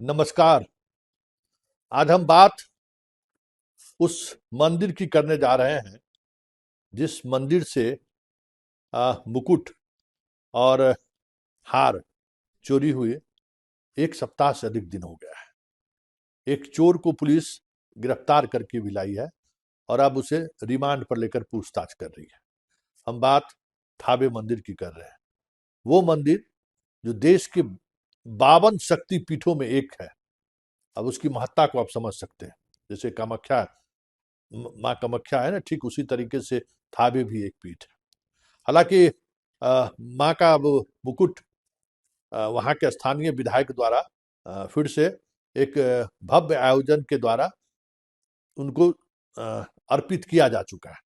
नमस्कार। आज हम बात उस मंदिर की करने जा रहे हैं जिस मंदिर से मुकुट और हार चोरी हुए 1 सप्ताह से अधिक दिन हो गया है। एक चोर को पुलिस गिरफ्तार करके भी लाई है और अब उसे रिमांड पर लेकर पूछताछ कर रही है। हम बात थावे मंदिर की कर रहे हैं। वो मंदिर जो देश के 52 शक्ति पीठों में एक है। अब उसकी महत्ता को आप समझ सकते हैं। जैसे कामाख्या, माँ कामाख्या है ना, ठीक उसी तरीके से थावे भी एक पीठ है। हालांकि माँ का वो मुकुट वहाँ के स्थानीय विधायक द्वारा फिर से एक भव्य आयोजन के द्वारा उनको अर्पित किया जा चुका है।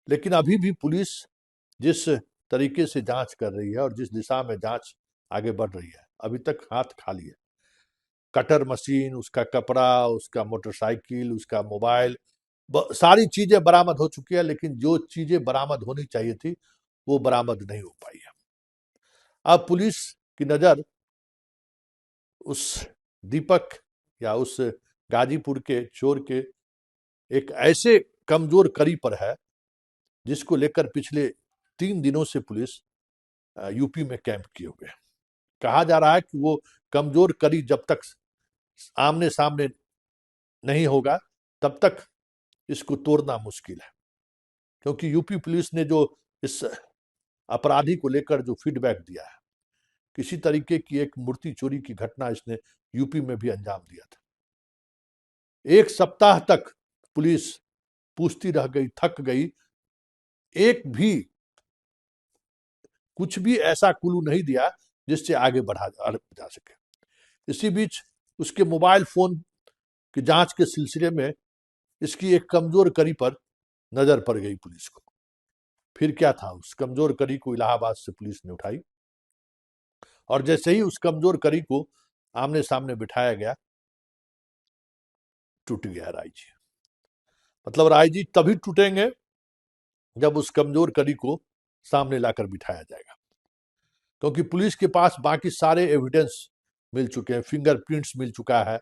लेकिन अभी भी पुलिस जिस तरीके से जांच कर रही है और जिस दिशा में जांच आगे बढ़ रही है, अभी तक हाथ खाली है। कटर मशीन, उसका कपड़ा, उसका मोटरसाइकिल, उसका मोबाइल, सारी चीजें बरामद हो चुकी है, लेकिन जो चीजें बरामद होनी चाहिए थी वो बरामद नहीं हो पाई है। अब पुलिस की नजर उस दीपक या उस गाजीपुर के चोर के एक ऐसे कमजोर कड़ी पर है जिसको लेकर पिछले 3 दिनों से पुलिस यूपी में कैंप किए हुए है। कहा जा रहा है कि वो कमजोर कड़ी जब तक आमने सामने नहीं होगा तब तक इसको तोड़ना मुश्किल है। क्योंकि यूपी पुलिस ने जो इस अपराधी को लेकर जो फीडबैक दिया है, किसी तरीके की एक मूर्ति चोरी की घटना इसने यूपी में भी अंजाम दिया था। 1 सप्ताह तक पुलिस पूछती रह गई, थक गई, एक भी कुछ भी ऐसा क्लू नहीं दिया जिससे आगे बढ़ा जा सके। इसी बीच उसके मोबाइल फोन की जांच के सिलसिले में इसकी एक कमजोर कड़ी पर नजर पड़ गई पुलिस को। फिर क्या था, उस कमजोर कड़ी को इलाहाबाद से पुलिस ने उठाई और जैसे ही उस कमजोर कड़ी को आमने सामने बिठाया गया, टूट गया रायजी। मतलब रायजी तभी टूटेंगे जब उस कमजोर कड़ी को सामने लाकर बिठाया जाएगा। क्योंकि पुलिस के पास बाकी सारे एविडेंस मिल चुके हैं, फिंगरप्रिंट्स मिल चुका है,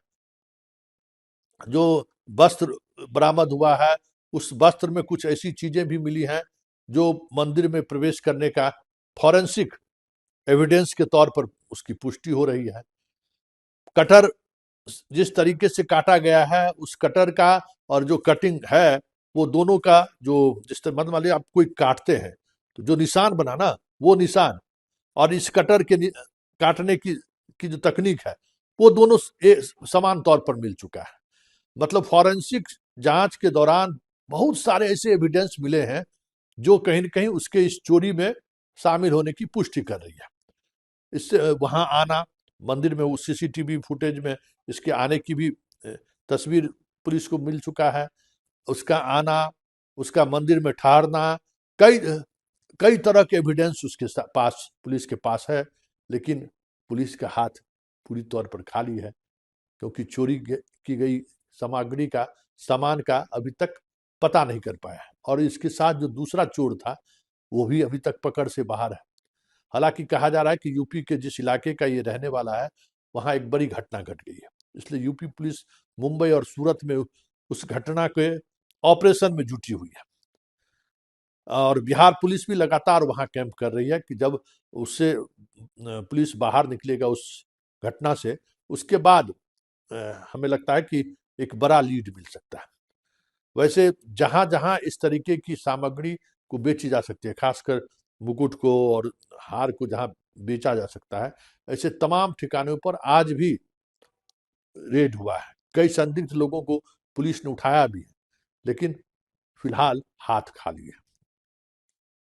जो वस्त्र बरामद हुआ है उस वस्त्र में कुछ ऐसी चीजें भी मिली हैं जो मंदिर में प्रवेश करने का फॉरेंसिक एविडेंस के तौर पर उसकी पुष्टि हो रही है। कटर जिस तरीके से काटा गया है, उस कटर का और जो कटिंग है वो दोनों का जो जिस तरह मतलब वाले आप कोई काटते हैं तो जो निशान बना ना, वो निशान और इस कटर के काटने की जो तकनीक है वो दोनों समान तौर पर मिल चुका है। मतलब फॉरेंसिक जांच के दौरान बहुत सारे ऐसे एविडेंस मिले हैं जो कहीं न कहीं उसके इस चोरी में शामिल होने की पुष्टि कर रही है। इससे वहां आना, मंदिर में उस सीसीटीवी फुटेज में इसके आने की भी तस्वीर पुलिस को मिल चुका है। उसका आना, उसका मंदिर में ठहरना, कई कई तरह के एविडेंस उसके पास, पुलिस के पास है। लेकिन पुलिस का हाथ पूरी तौर पर खाली है, क्योंकि चोरी की गई सामग्री का, सामान का अभी तक पता नहीं कर पाया है। और इसके साथ जो दूसरा चोर था वो भी अभी तक पकड़ से बाहर है। हालांकि कहा जा रहा है कि यूपी के जिस इलाके का ये रहने वाला है वहां एक बड़ी घटना घट गई है, इसलिए यूपी पुलिस मुंबई और सूरत में उस घटना के ऑपरेशन में जुटी हुई है। और बिहार पुलिस भी लगातार वहां कैंप कर रही है कि जब उससे पुलिस बाहर निकलेगा उस घटना से, उसके बाद हमें लगता है कि एक बड़ा लीड मिल सकता है। वैसे जहां जहां इस तरीके की सामग्री को बेची जा सकती है, खासकर मुकुट को और हार को जहां बेचा जा सकता है, ऐसे तमाम ठिकानों पर आज भी रेड हुआ है। कई संदिग्ध लोगों को पुलिस ने उठाया भी है, लेकिन फिलहाल हाथ खाली है।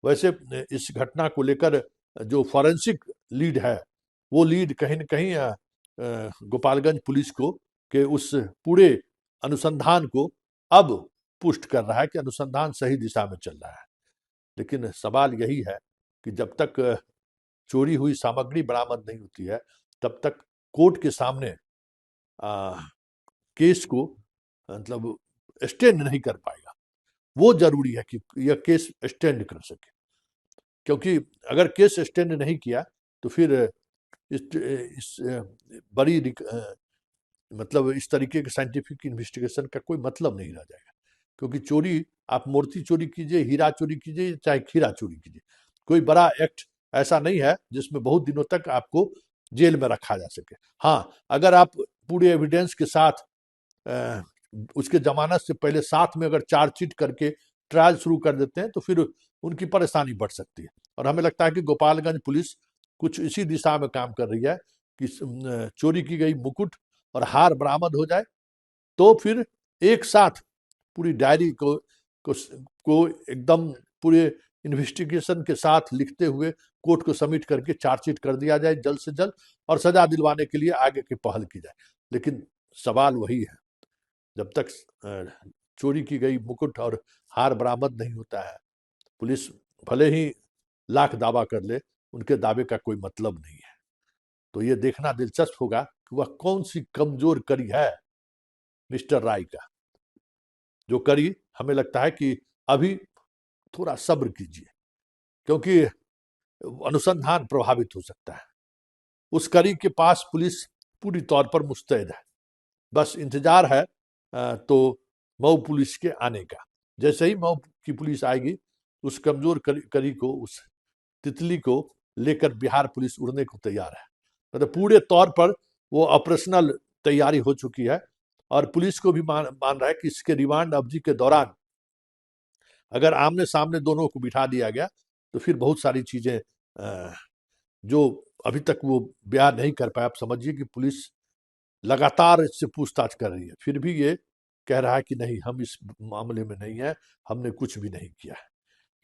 वैसे इस घटना को लेकर जो फॉरेंसिक लीड है वो लीड कहीं न कहीं गोपालगंज पुलिस को के उस पूरे अनुसंधान को अब पुष्ट कर रहा है कि अनुसंधान सही दिशा में चल रहा है। लेकिन सवाल यही है कि जब तक चोरी हुई सामग्री बरामद नहीं होती है तब तक कोर्ट के सामने केस को मतलब स्टैंड नहीं कर पाएगा। वो जरूरी है कि यह केस स्टैंड कर सके, क्योंकि अगर केस स्टैंड नहीं किया तो फिर इस बड़ी मतलब इस तरीके के साइंटिफिक इन्वेस्टिगेशन का कोई मतलब नहीं रह जाएगा। क्योंकि चोरी, आप मूर्ति चोरी कीजिए, हीरा चोरी कीजिए, चाहे खीरा चोरी कीजिए, कोई बड़ा एक्ट ऐसा नहीं है जिसमें बहुत दिनों तक आपको जेल में रखा जा सके। हाँ, अगर आप पूरे एविडेंस के साथ उसके जमानत से पहले साथ में अगर चार्जशीट करके ट्रायल शुरू कर देते हैं तो फिर उनकी परेशानी बढ़ सकती है। और हमें लगता है कि गोपालगंज पुलिस कुछ इसी दिशा में काम कर रही है कि चोरी की गई मुकुट और हार बरामद हो जाए, तो फिर एक साथ पूरी डायरी को एकदम पूरे इन्वेस्टिगेशन के साथ लिखते हुए कोर्ट को सबमिट करके चार्जशीट कर दिया जाए जल्द से जल्द, और सजा दिलवाने के लिए आगे की पहल की जाए। लेकिन सवाल वही है, जब तक चोरी की गई मुकुट और हार बरामद नहीं होता है, पुलिस भले ही लाख दावा कर ले, उनके दावे का कोई मतलब नहीं है। तो ये देखना दिलचस्प होगा कि वह कौन सी कमजोर कड़ी है मिस्टर राय का, जो कड़ी हमें लगता है कि अभी थोड़ा सब्र कीजिए, क्योंकि अनुसंधान प्रभावित हो सकता है। उस कड़ी के पास पुलिस पूरी तौर पर मुस्तैद है, बस इंतजार है तो मऊ पुलिस के आने का। जैसे ही मऊ की पुलिस आएगी, उस कमजोर कड़ी को, उस तितली को लेकर बिहार पुलिस उड़ने को तैयार है। मतलब पूरे तौर पर वो ऑपरेशनल तैयारी हो चुकी है, और पुलिस को भी मान रहा है कि इसके रिमांड अवधि के दौरान अगर आमने सामने दोनों को बिठा दिया गया तो फिर बहुत सारी चीजें जो अभी तक वो बयान नहीं कर पाया। आप समझिए कि पुलिस लगातार इससे पूछताछ कर रही है, फिर भी ये कह रहा है कि नहीं, हम इस मामले में नहीं है, हमने कुछ भी नहीं किया है।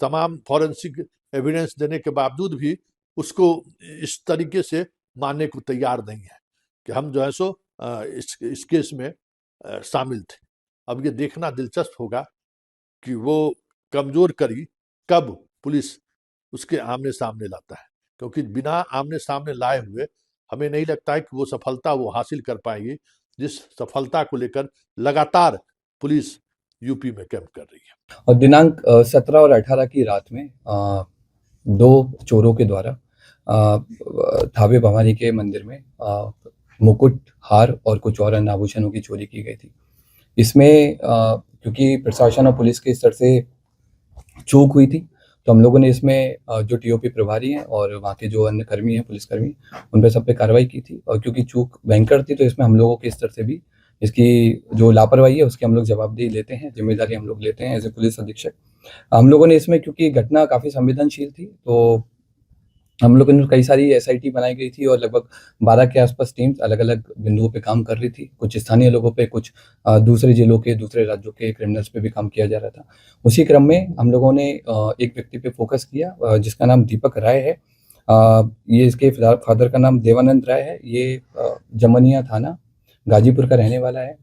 तमाम फॉरेंसिक एविडेंस देने के बावजूद भी उसको इस तरीके से मानने को तैयार नहीं है कि हम जो है सो इस केस में शामिल थे। अब ये देखना दिलचस्प होगा कि वो कमजोर कड़ी कब पुलिस उसके आमने सामने लाता है, क्योंकि बिना आमने सामने लाए हुए हमें नहीं लगता है कि वो सफलता वो हासिल कर पाएगी, जिस सफलता को लेकर लगातार पुलिस यूपी में कैंप कर रही है। और दिनांक 17 और 18 की रात में दो चोरों के द्वारा थावे भवानी के मंदिर में मुकुट, हार और कुछ और अन्य आभूषणों की चोरी की गई थी। इसमें क्योंकि प्रशासन और पुलिस के स्तर से चूक हुई थी, तो हम लोगों ने इसमें जो टीओपी प्रभारी हैं और वहाँ के जो अन्य कर्मी हैं, पुलिसकर्मी, उन पर सब पे कार्रवाई की थी। और क्योंकि चूक भयंकर थी, तो इसमें हम लोगों के स्तर से भी इसकी जो लापरवाही है उसकी हम लोग जवाबदेही लेते हैं, जिम्मेदारी हम लोग लेते हैं एज ए पुलिस अधीक्षक। हम लोगों ने इसमें, क्योंकि घटना काफ़ी संवेदनशील थी, तो हम लोगों ने कई सारी एसआईटी बनाई गई थी और लगभग 12 के आसपास टीम्स अलग अलग बिंदुओं पे काम कर रही थी। कुछ स्थानीय लोगों पे, कुछ दूसरे जिलों के, दूसरे राज्यों के क्रिमिनल्स पे भी काम किया जा रहा था। उसी क्रम में हम लोगों ने एक व्यक्ति पे फोकस किया जिसका नाम दीपक राय है। ये इसके फादर का नाम देवानंद राय है। ये जमनिया थाना गाजीपुर का रहने वाला है,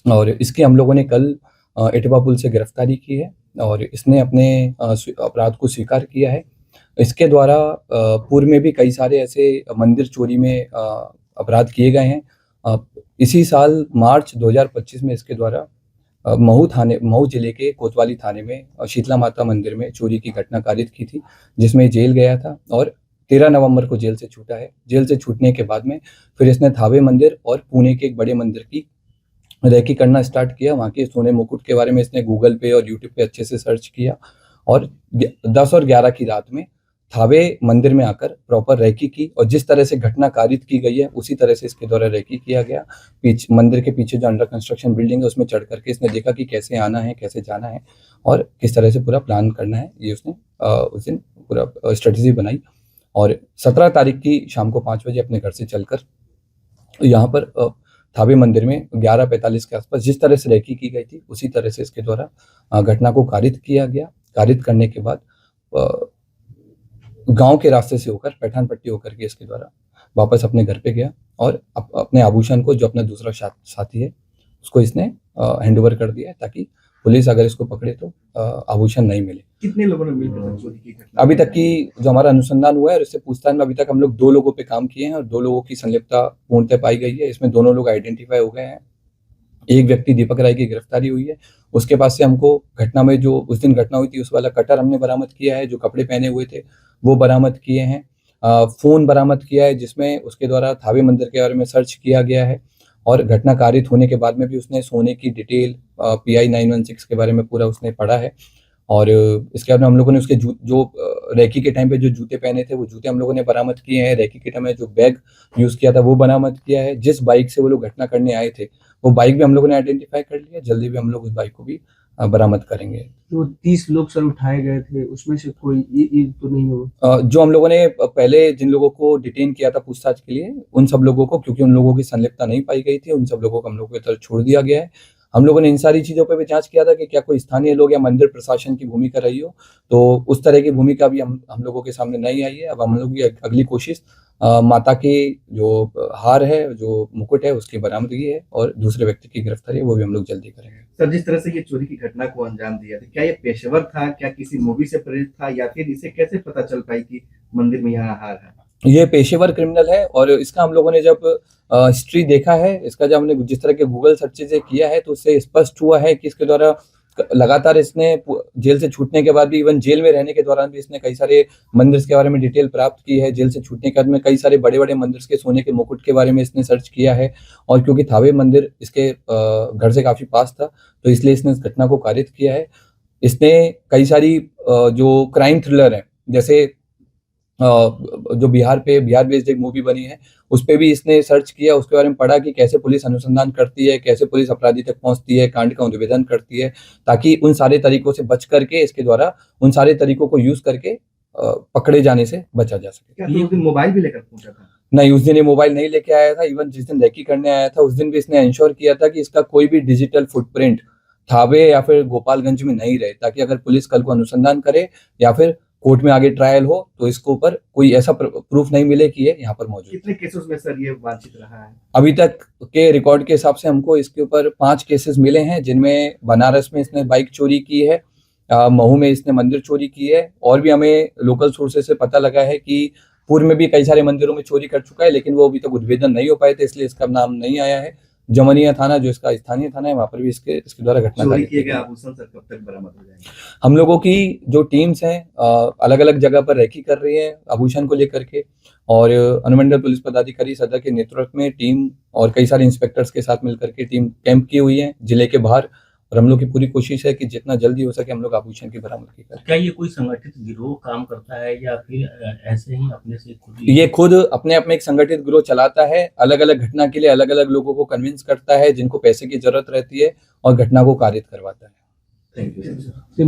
और इसकी हम लोगों ने कल इटवा पुल से गिरफ्तारी की है, और इसने अपने अपराध को स्वीकार किया है। इसके द्वारा पूर्व में भी कई सारे ऐसे मंदिर चोरी में अपराध किए गए हैं। इसी साल मार्च 2025 में इसके द्वारा मऊ जिले के कोतवाली थाने में शीतला माता मंदिर में चोरी की घटना कारित की थी, जिसमें जेल गया था और 13 नवंबर को जेल से छूटा है। जेल से छूटने के बाद में फिर इसने थावे मंदिर और पुणे के एक बड़े मंदिर की रेकी करना स्टार्ट किया। वहाँ के सोने मुकुट के बारे में इसने गूगल पे और यूट्यूब पे अच्छे से सर्च किया, और 10 और 11 की रात में थावे मंदिर में आकर प्रॉपर रेकी की, और जिस तरह से घटना कारित की गई है उसी तरह से इसके द्वारा रेकी किया गया। मंदिर के पीछे जो अंडर कंस्ट्रक्शन बिल्डिंग है उसमें चढ़ करके इसने देखा कि कैसे आना है, कैसे जाना है और किस तरह से पूरा प्लान करना है। ये उसने उस दिन पूरा स्ट्रेटेजी बनाई, और 17 तारीख की शाम को 5 बजे अपने घर से चलकर यहाँ पर थावे मंदिर में 11:45 के आसपास जिस तरह से रेकी की गई थी उसी तरह से इसके द्वारा घटना को कारित किया गया। कारित करने के बाद गांव के रास्ते से होकर पैठान पट्टी होकर के इसके द्वारा वापस अपने घर पे गया, और अपने आभूषण को, जो अपना दूसरा साथी है, उसको इसने हैंडओवर कर दिया, ताकि पुलिस अगर इसको पकड़े तो आभूषण नहीं मिले। कितने लोगों ने मिलकर चोरी की घटना? अभी तक की जो हमारा अनुसंधान हुआ है और इससे पूछताछ में अभी तक हम लोग 2 लोगों पे काम किए हैं, और 2 लोगों की संलिप्तता पूर्णतः पाई गई है। इसमें दोनों लोग आइडेंटिफाई हो गए हैं। एक व्यक्ति दीपक राय की गिरफ्तारी हुई है। उसके पास से हमको घटना में, जो उस दिन घटना हुई थी, उस वाला कटर हमने बरामद किया है। जो कपड़े पहने हुए थे वो बरामद किए हैं। फ़ोन बरामद किया है, जिसमें उसके द्वारा थावे मंदिर के बारे में सर्च किया गया है और घटना कारित होने के बाद में भी उसने सोने की डिटेल PI 916 के बारे में पूरा उसने पढ़ा है। और इसके बाद में हम लोगों ने उसके रेकी के टाइम पे जो जूते पहने थे वो जूते हम लोगों ने बरामद किए हैं। रेकी के टाइम में जो बैग यूज़ किया था वो बरामद किया है। जिस बाइक से वो लोग घटना करने आए थे वो बाइक भी हम लोगों ने आइडेंटिफाई कर लिया। जल्दी भी हम लोग उस बाइक को भी बरामद करेंगे। जो 30 लोग सर उठाए गए थे उसमें से कोई ये तो नहीं हुआ? जो हम लोगों ने पहले जिन लोगों को डिटेन किया था पूछताछ के लिए, उन सब लोगों को, क्योंकि उन लोगों की संलिप्तता नहीं पाई गई थी, उन सब लोगों को हम लोगों की तरफ छोड़ दिया गया है। हम लोगों ने इन सारी चीज़ों पे भी जांच किया था कि क्या कोई स्थानीय लोग या मंदिर प्रशासन की भूमिका रही हो, तो उस तरह की भूमिका भी हम लोगों के सामने नहीं आई है। अब हम लोग की अगली कोशिश माता की जो हार है, जो मुकुट है, उसकी बरामदगी है और दूसरे व्यक्ति की गिरफ्तारी है, वो भी हम लोग जल्दी करेंगे। सर, जिस तरह से ये चोरी की घटना को अंजाम दिया था, क्या ये पेशेवर था, क्या किसी मूवी से प्रेरित था, या फिर इसे कैसे पता चल पाई कि मंदिर में यहाँ हार है? ये पेशेवर क्रिमिनल है और इसका हम लोगों ने जब हिस्ट्री देखा है, इसका जब हमने जिस तरह के गूगल सर्चेज किया है तो उससे स्पष्ट हुआ है कि इसके द्वारा लगातार इसने जेल से छूटने के बाद भी, इवन जेल में रहने के दौरान भी इसने कई सारे मंदिर के बारे में डिटेल प्राप्त की है। जेल से छूटने के बाद में कई सारे बड़े बड़े मंदिर के सोने के मुकुट के बारे में इसने सर्च किया है और क्योंकि थावे मंदिर इसके घर से काफ़ी पास था तो इसलिए इसने इस घटना को कारित किया है। इसने कई सारी जो क्राइम थ्रिलर है, जैसे जो बिहार बेस्ड एक मूवी बनी है, उस पे भी इसने सर्च किया, उसके बारे में पढ़ा कि कैसे पुलिस अनुसंधान करती है, कैसे पुलिस अपराधी तक पहुंचती है, कांड का उद्भेदन करती है, ताकि उन सारे तरीकों से बच करके, इसके द्वारा उन सारे तरीकों को यूज करके पकड़े जाने से बचा जा सके। क्या तो उस दिन मोबाइल भी लेकर पहुंचा था? नहीं, उस दिन ये मोबाइल नहीं लेके आया था। इवन जिस दिन रेकी करने आया था उस दिन भी इसने इंश्योर किया था कि इसका कोई भी डिजिटल फुटप्रिंट थावे या फिर गोपालगंज में नहीं रहे, ताकि अगर पुलिस कल को अनुसंधान करे या फिर कोर्ट में आगे ट्रायल हो तो इसके ऊपर कोई ऐसा प्रूफ नहीं मिले कि ये यहाँ पर मौजूद। कितने केसेस में सर ये वांछित रहा है? अभी तक के रिकॉर्ड के हिसाब से हमको इसके ऊपर 5 केसेस मिले हैं, जिनमें बनारस में इसने बाइक चोरी की है, महू में इसने मंदिर चोरी की है, और भी हमें लोकल सोर्सेज से पता लगा है कि पूर्व में भी कई सारे मंदिरों में चोरी कर चुका है, लेकिन वो अभी तक उद्भेदन नहीं हो पाए थे, इसलिए इसका नाम नहीं आया है। जमनिया थाना जो इसका स्थानीय थाना है, वहाँ पर भी इसके द्वारा घटना चोरी किए गए आभूषण सर कब तक बरामद हो जाएंगे? हम लोगों की जो टीम्स हैं अलग अलग जगह पर रेकी कर रही है आभूषण को लेकर के, और अनुमंडल पुलिस पदाधिकारी सदर के नेतृत्व में टीम और कई सारे इंस्पेक्टर्स के साथ मिलकर के टीम कैंप की हुई है जिले के बाहर, और हम लोग की पूरी कोशिश है कि जितना जल्दी हो सके हम लोग आभूषण की बरामदगी करें। क्या ये कोई संगठित गिरोह काम करता है या फिर ऐसे ही अपने से खुद ये खुद अपने आप में एक संगठित गिरोह चलाता है, अलग अलग घटना के लिए अलग अलग लोगों को कन्विंस करता है जिनको पैसे की जरूरत रहती है और घटना को कारित करवाता है। Thank you.